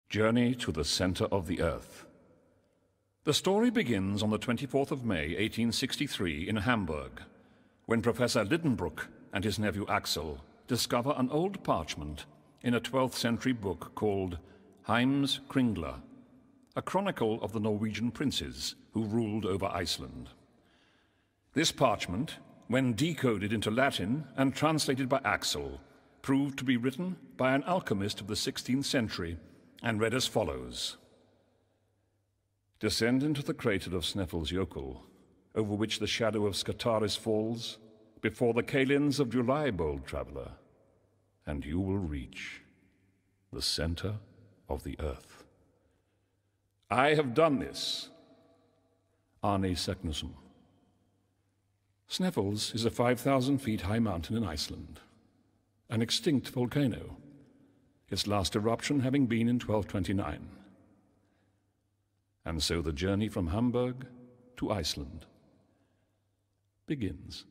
Journey to the Center of the Earth. The story begins on the 24th of May, 1863, in Hamburg, when Professor Lidenbrock and his nephew Axel discover an old parchment in a 12th century book called Heims Kringla, a chronicle of the Norwegian princes who ruled over Iceland. This parchment, when decoded into Latin and translated by Axel, proved to be written by an alchemist of the 16th century and read as follows. Descend into the crater of Snæfellsjökull, over which the shadow of Skataris falls, before the kalends of July, bold traveler, and you will reach the center of the earth. I have done this. Arne Seknusson. Snæfells is a 5,000 feet high mountain in Iceland, an extinct volcano, its last eruption having been in 1229. And so the journey from Hamburg to Iceland begins.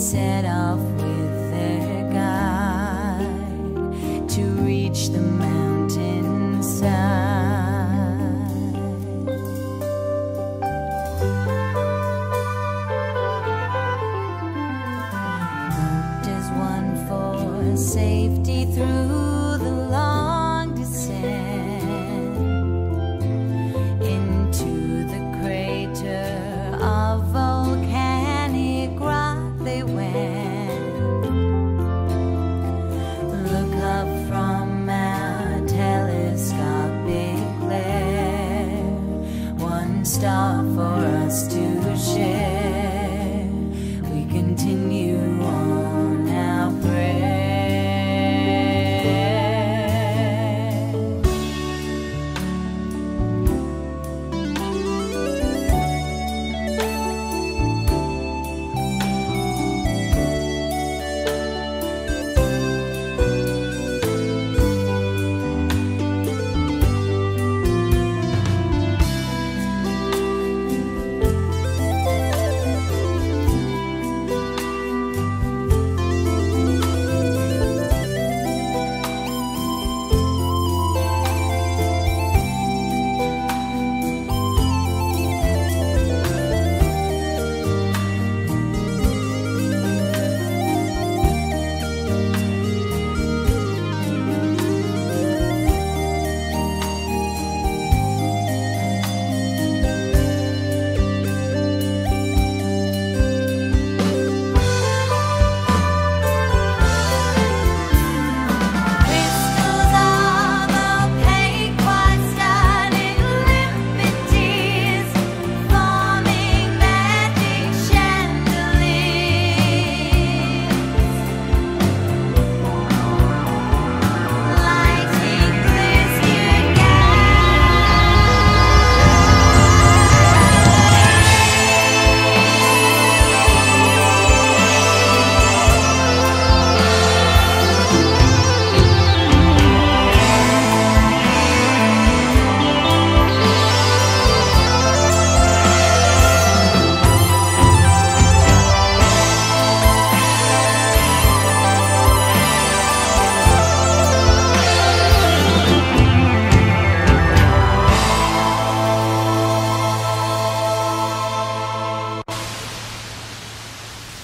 Set off with their guide to reach the mountain side. Hoped as one for safety through the long descent into the crater of volcanic rock.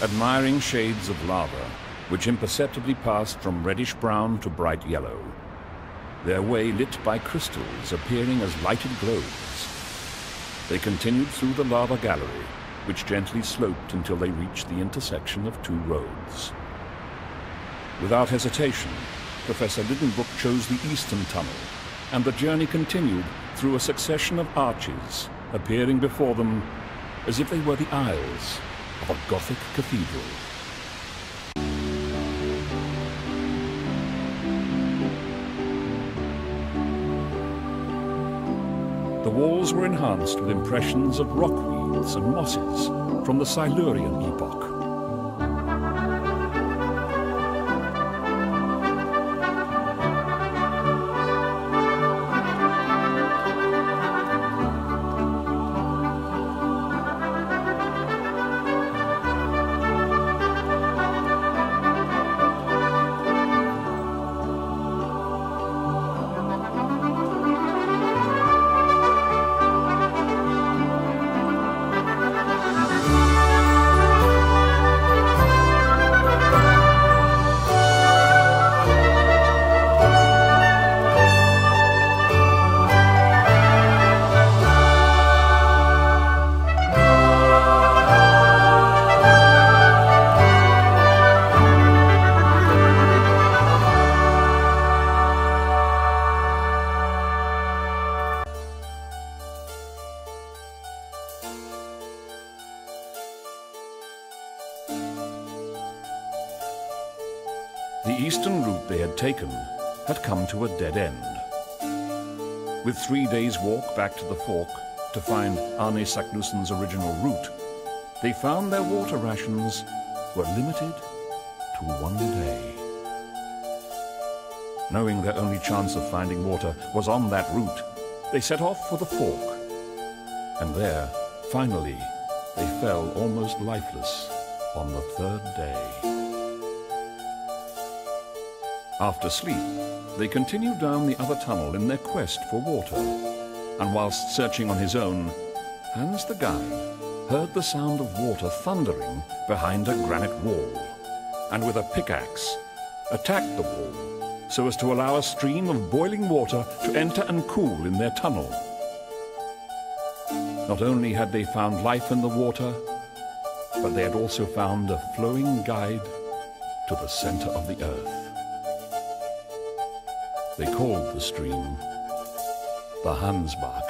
admiring shades of lava, which imperceptibly passed from reddish-brown to bright yellow, their way lit by crystals appearing as lighted globes. They continued through the lava gallery, which gently sloped until they reached the intersection of two roads. Without hesitation, Professor Lidenbrook chose the eastern tunnel, and the journey continued through a succession of arches, appearing before them as if they were the aisles of a Gothic cathedral. The walls were enhanced with impressions of rockweeds and mosses from the Silurian epoch. The eastern route they had taken had come to a dead end. With 3 days' walk back to the fork to find Arne Saknusson's original route, they found their water rations were limited to 1 day. Knowing their only chance of finding water was on that route, they set off for the fork. And there, finally, they fell almost lifeless on the 3rd day. After sleep, they continued down the other tunnel in their quest for water, and whilst searching on his own, Hans the guide heard the sound of water thundering behind a granite wall, and with a pickaxe attacked the wall so as to allow a stream of boiling water to enter and cool in their tunnel. Not only had they found life in the water, but they had also found a flowing guide to the center of the earth. They called the stream the Hansbach.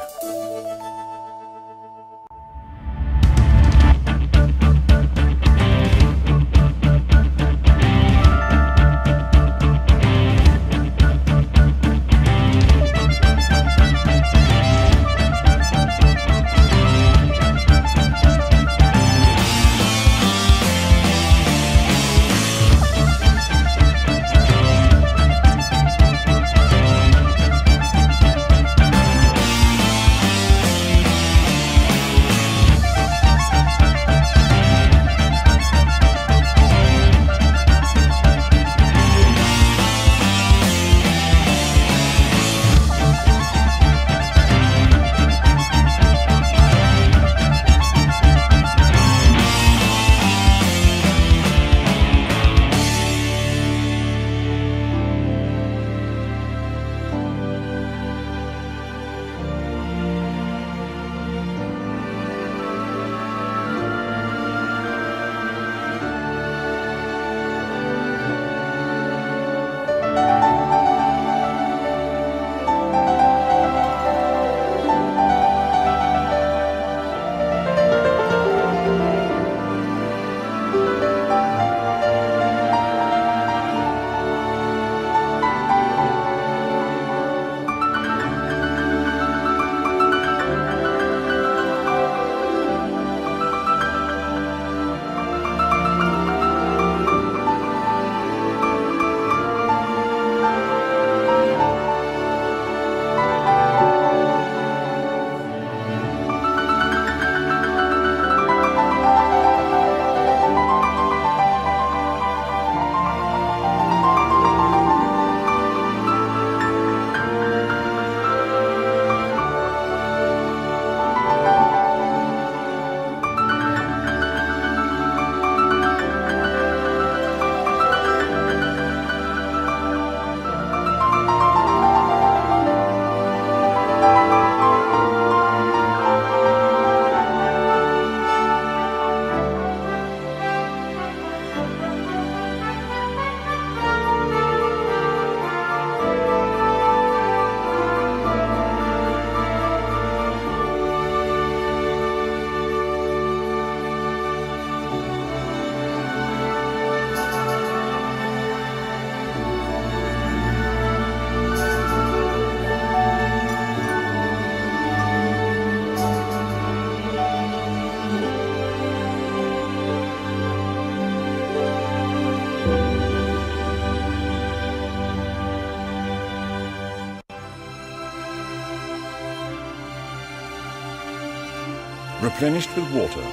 Replenished with water,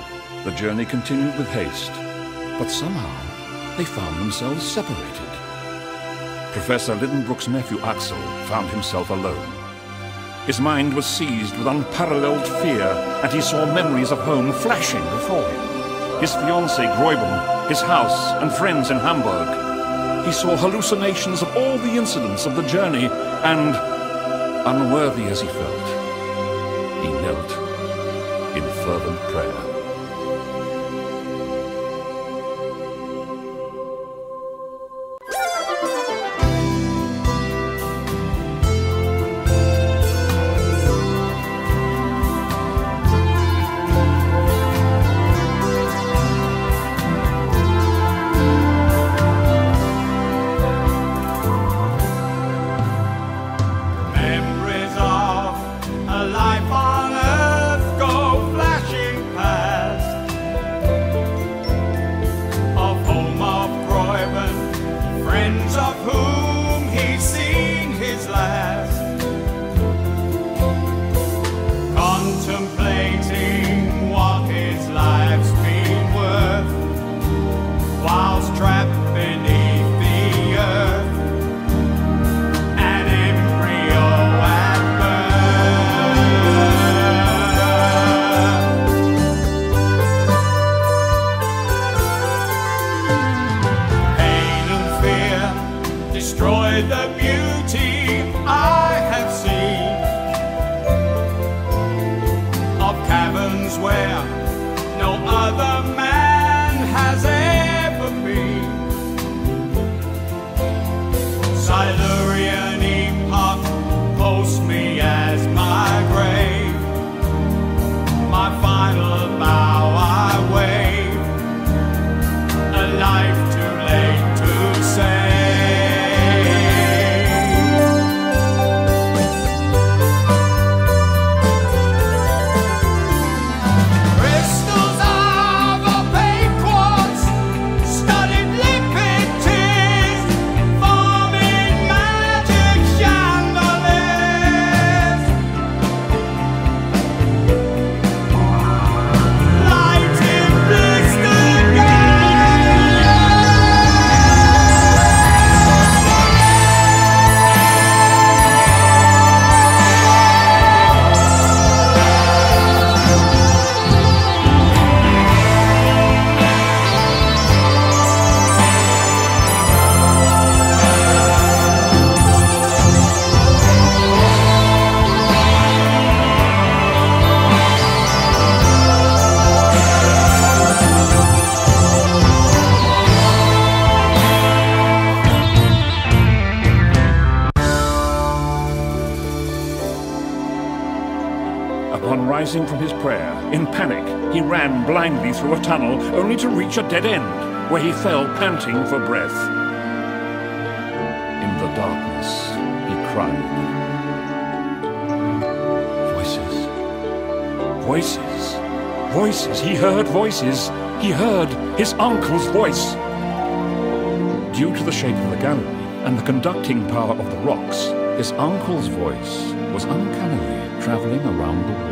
the journey continued with haste, but somehow they found themselves separated. Professor Lidenbrook's nephew Axel found himself alone. His mind was seized with unparalleled fear, and he saw memories of home flashing before him. His fiancée Gräuben, his house and friends in Hamburg. He saw hallucinations of all the incidents of the journey, and, unworthy as he felt, he knelt in fervent prayer. Upon rising from his prayer, in panic, he ran blindly through a tunnel, only to reach a dead end, where he fell panting for breath. In the darkness, he cried. Voices. Voices. Voices. He heard voices. He heard his uncle's voice. Due to the shape of the gallery and the conducting power of the rocks, his uncle's voice was uncannily traveling around the walls.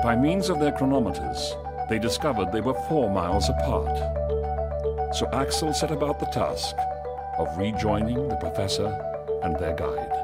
By means of their chronometers, they discovered they were 4 miles apart. So Axel set about the task of rejoining the professor and their guide.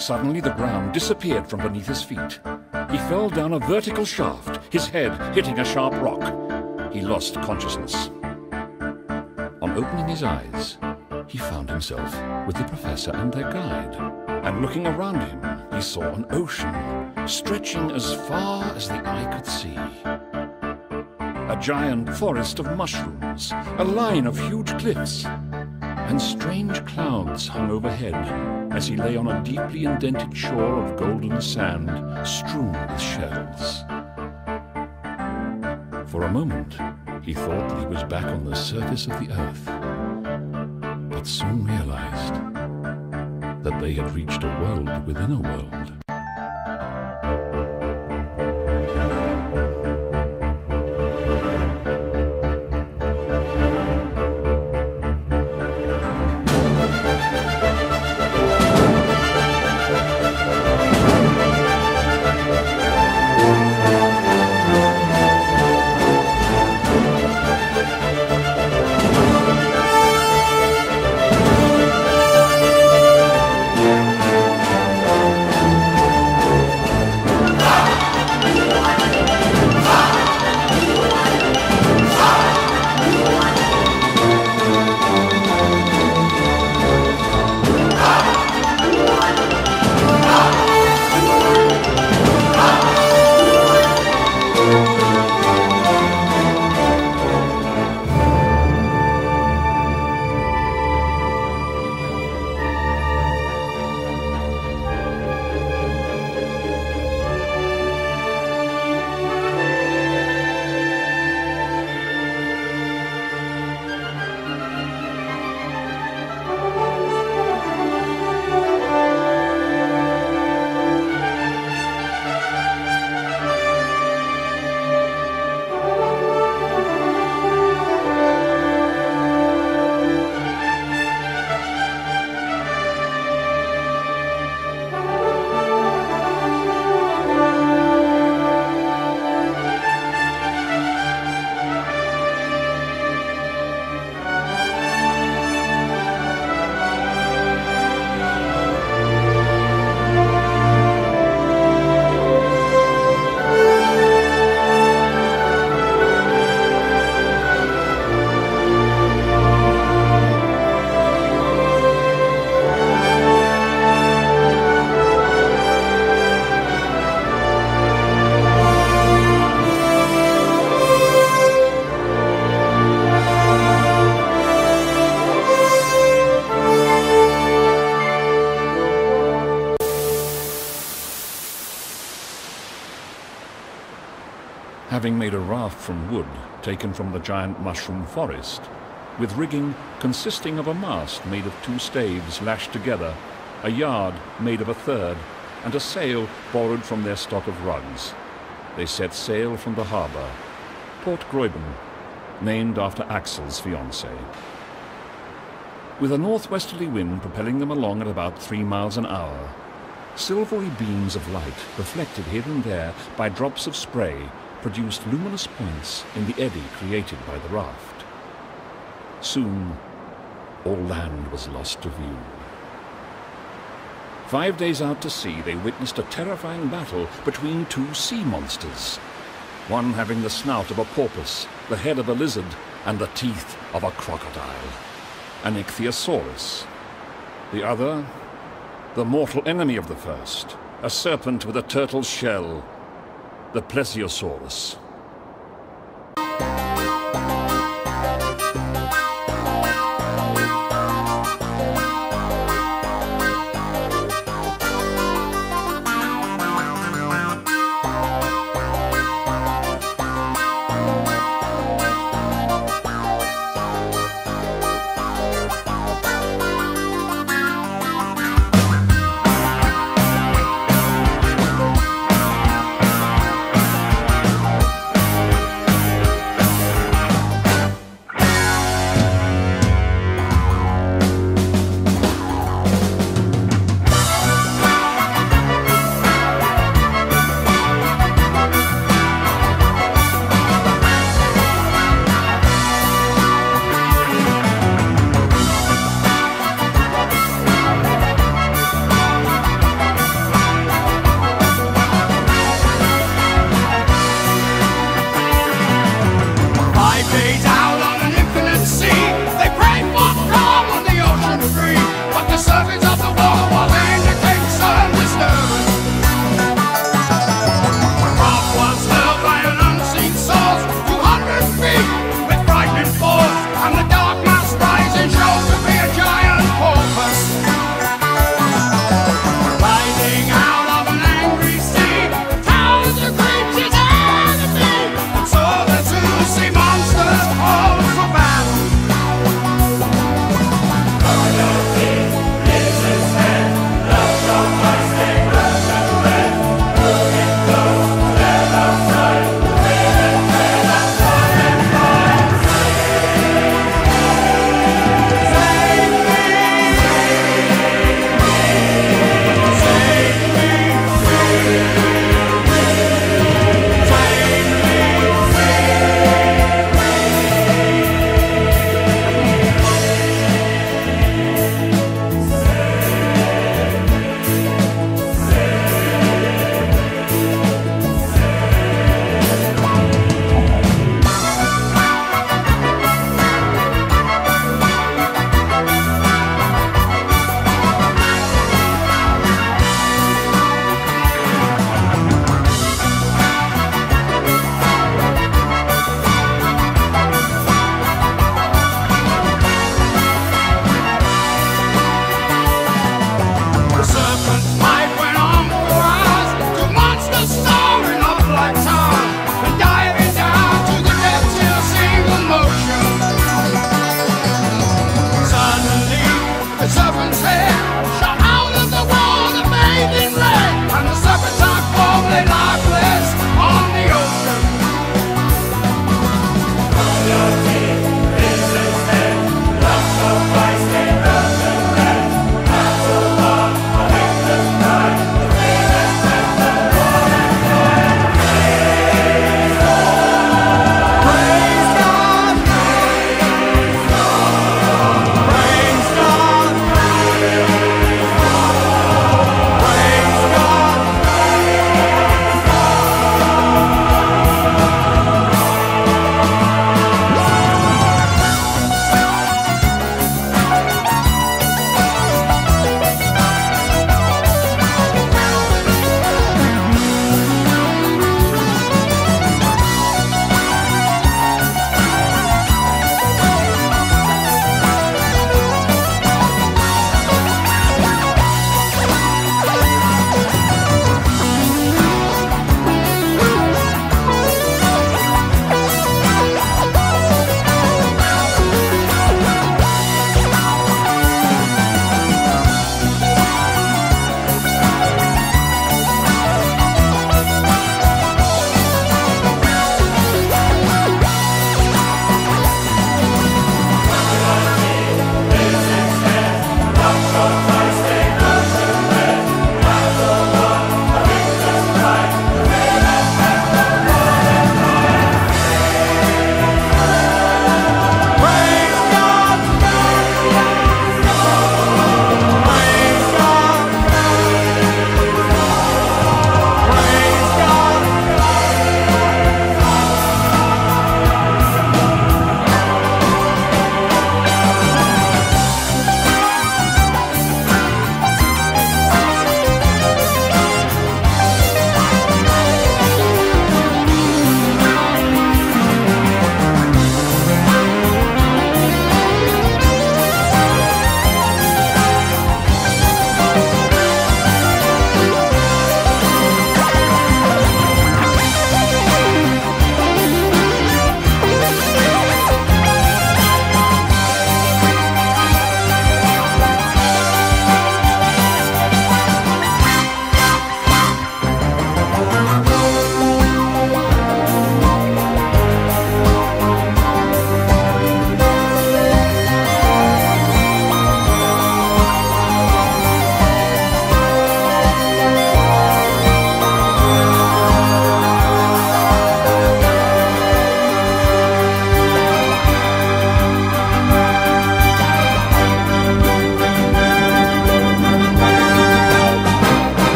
Suddenly the ground disappeared from beneath his feet. He fell down a vertical shaft, his head hitting a sharp rock. He lost consciousness. On opening his eyes, he found himself with the professor and their guide. And looking around him, he saw an ocean stretching as far as the eye could see. A giant forest of mushrooms, a line of huge cliffs, and strange clouds hung overhead as he lay on a deeply indented shore of golden sand strewn with shells. For a moment, he thought that he was back on the surface of the earth, but soon realized that they had reached a world within a world. Having made a raft from wood taken from the giant mushroom forest, with rigging consisting of a mast made of 2 staves lashed together, a yard made of a third, and a sail borrowed from their stock of rugs, they set sail from the harbour, Port Gräuben, named after Axel's fiancée. With a northwesterly wind propelling them along at about 3 miles an hour, silvery beams of light, reflected here and there by drops of spray, produced luminous points in the eddy created by the raft. Soon, all land was lost to view. 5 days out to sea, they witnessed a terrifying battle between 2 sea monsters, one having the snout of a porpoise, the head of a lizard, and the teeth of a crocodile, an ichthyosaurus. The other, the mortal enemy of the first, a serpent with a turtle's shell, the plesiosaurus.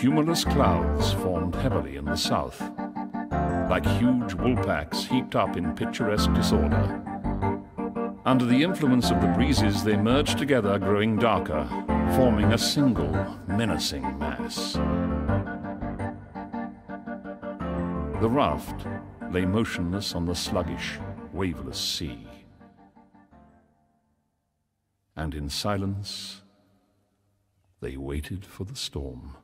cumulus clouds formed heavily in the south, like huge woolpacks heaped up in picturesque disorder. Under the influence of the breezes, they merged together, growing darker, forming a single, menacing mass. The raft lay motionless on the sluggish, waveless sea. And in silence, they waited for the storm.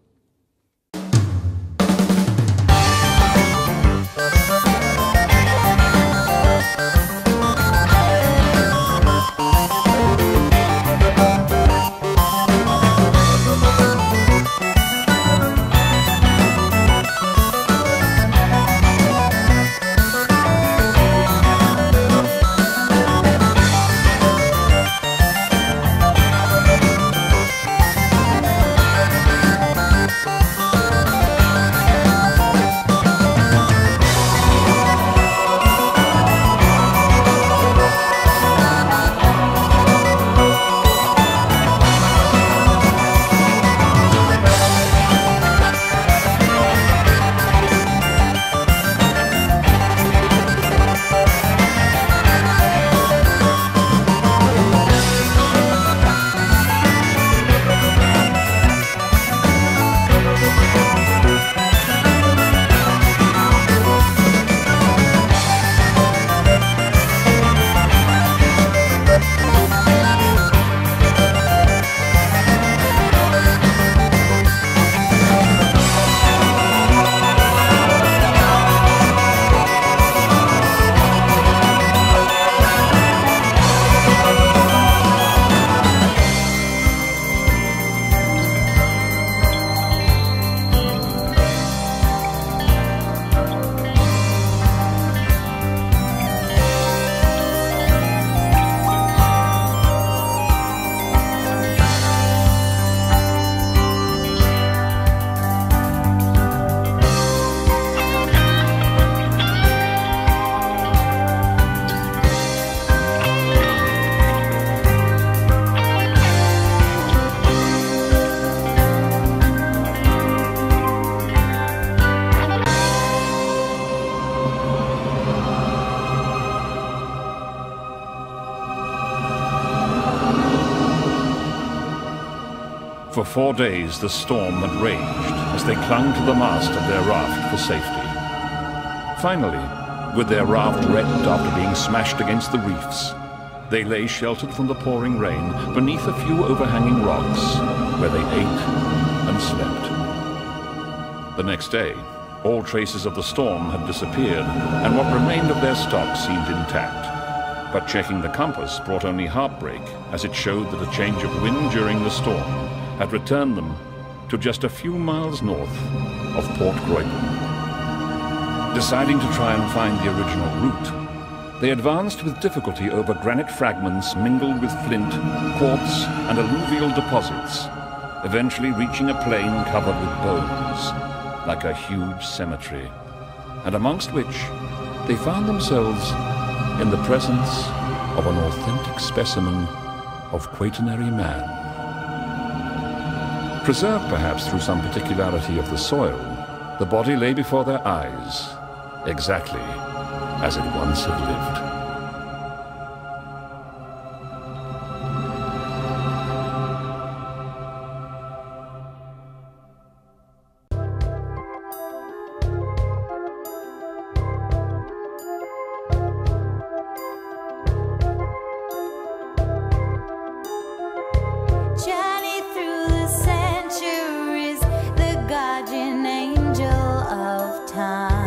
For 4 days the storm had raged as they clung to the mast of their raft for safety. Finally, with their raft wrecked after being smashed against the reefs, they lay sheltered from the pouring rain beneath a few overhanging rocks, where they ate and slept. The next day, all traces of the storm had disappeared, and what remained of their stock seemed intact. But checking the compass brought only heartbreak, as it showed that a change of wind during the storm had returned them to just a few miles north of Port Wakeman. Deciding to try and find the original route, they advanced with difficulty over granite fragments mingled with flint, quartz, and alluvial deposits, eventually reaching a plain covered with bones, like a huge cemetery, and amongst which they found themselves in the presence of an authentic specimen of quaternary man. Preserved perhaps through some particularity of the soil, the body lay before their eyes, exactly as it once had lived. Journey through the centuries, the guardian angel of time.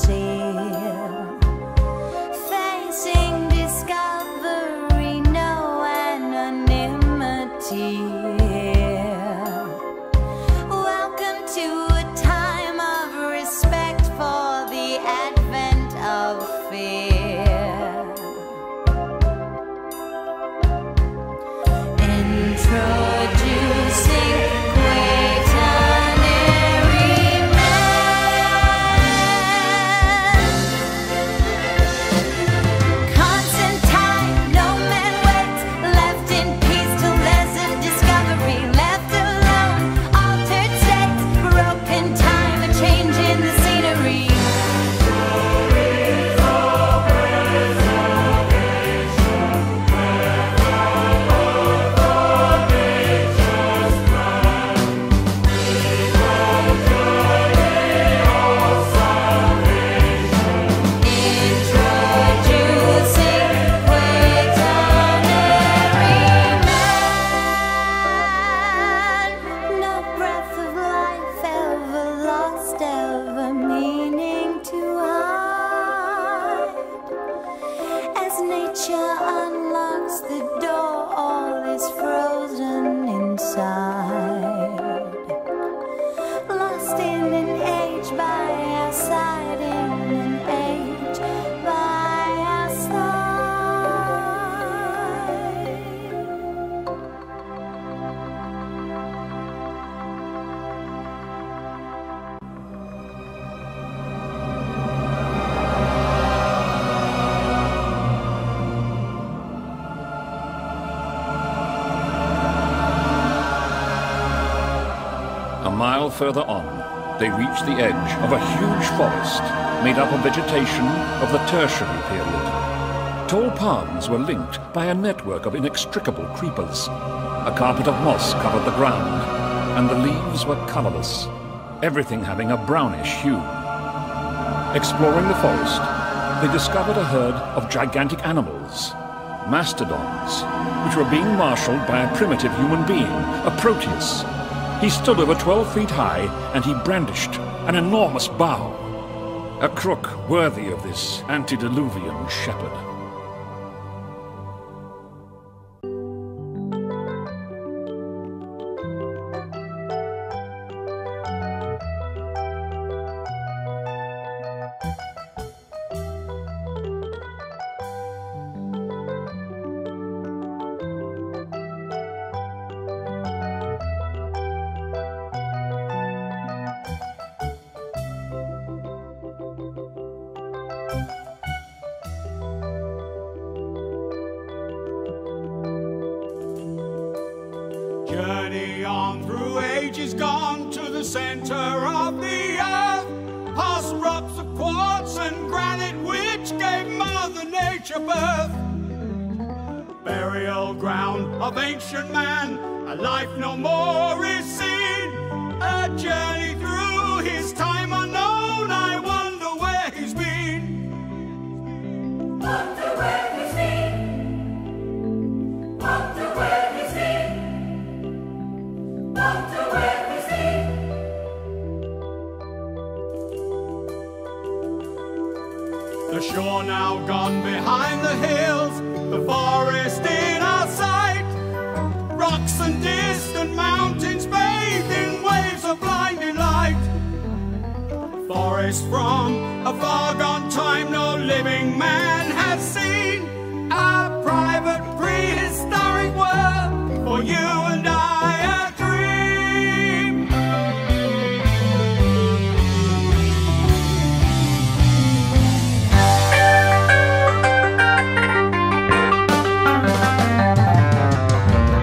sail, facing discovery, no anonymity. Welcome to a time of respect for the advent of fear. Introducing quaternary man. Constantine, no man waits, left in peace till there's a discovery. Left alone, altered states, broken time, a change in the scenery. Nature unlocks the door, all is frozen inside. Lost in an age by our side, in an age by our side. A mile further on, they reached the edge of a huge forest made up of vegetation of the Tertiary period. Tall palms were linked by a network of inextricable creepers. A carpet of moss covered the ground, and the leaves were colorless, everything having a brownish hue. Exploring the forest, they discovered a herd of gigantic animals, mastodons, which were being marshaled by a primitive human being, a Proteus. He stood over 12 feet high, and he brandished an enormous bow, a crook worthy of this antediluvian shepherd. Journey on through ages gone to the center of the earth, past rocks of quartz and granite which gave Mother Nature birth. Burial ground of ancient man, a life no more is seen. A journey through his time unknown, I wonder where he's been. Wonder where he's been. Wonder where he's been. Wonder where he's been. The shore now gone behind the hills, the forest in our sight. Rocks and distant mountains bathed in waves of blinding light. Forest from a far gone time no living man has seen. A private prehistoric world for you and I, a dream.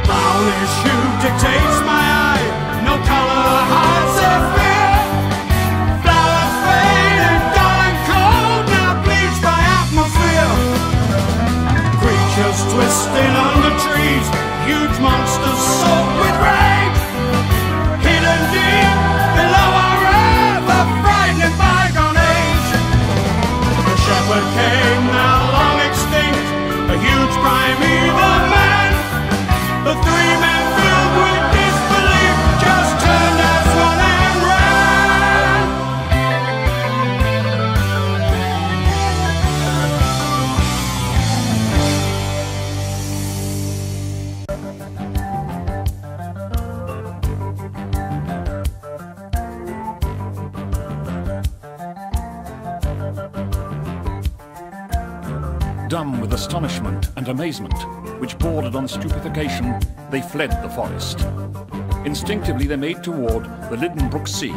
Brownish hue dictates my eye, no color hides their fear. Flowers fade and dull and cold. Dumb with astonishment and amazement, which bordered on stupefaction, they fled the forest. Instinctively they made toward the Lidenbrook Sea.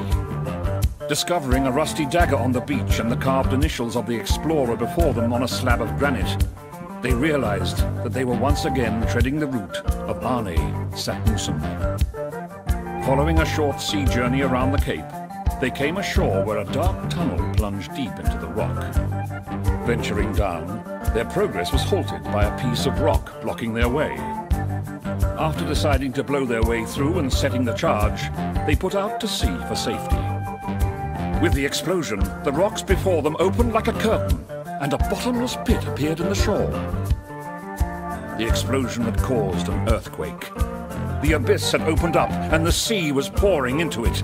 Discovering a rusty dagger on the beach and the carved initials of the explorer before them on a slab of granite, they realized that they were once again treading the route of Arne Saknussemm. Following a short sea journey around the cape, they came ashore where a dark tunnel plunged deep into the rock. Venturing down, their progress was halted by a piece of rock blocking their way. After deciding to blow their way through and setting the charge, they put out to sea for safety. With the explosion, the rocks before them opened like a curtain, and a bottomless pit appeared in the shore. The explosion had caused an earthquake. The abyss had opened up, and the sea was pouring into it.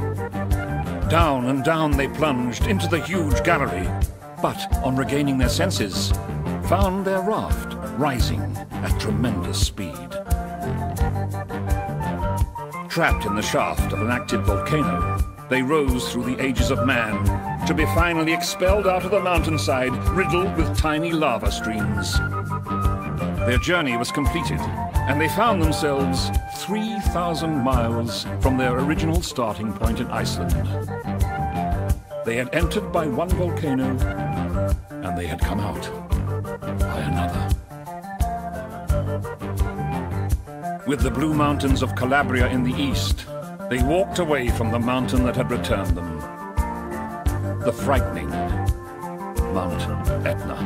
Down and down they plunged into the huge gallery, but, on regaining their senses, found their raft rising at tremendous speed. Trapped in the shaft of an active volcano, they rose through the ages of man, to be finally expelled out of the mountainside, riddled with tiny lava streams. Their journey was completed, and they found themselves 3,000 miles from their original starting point in Iceland. They had entered by one volcano, and they had come out by another. With the blue mountains of Calabria in the east, they walked away from the mountain that had returned them. The frightening Mount Etna.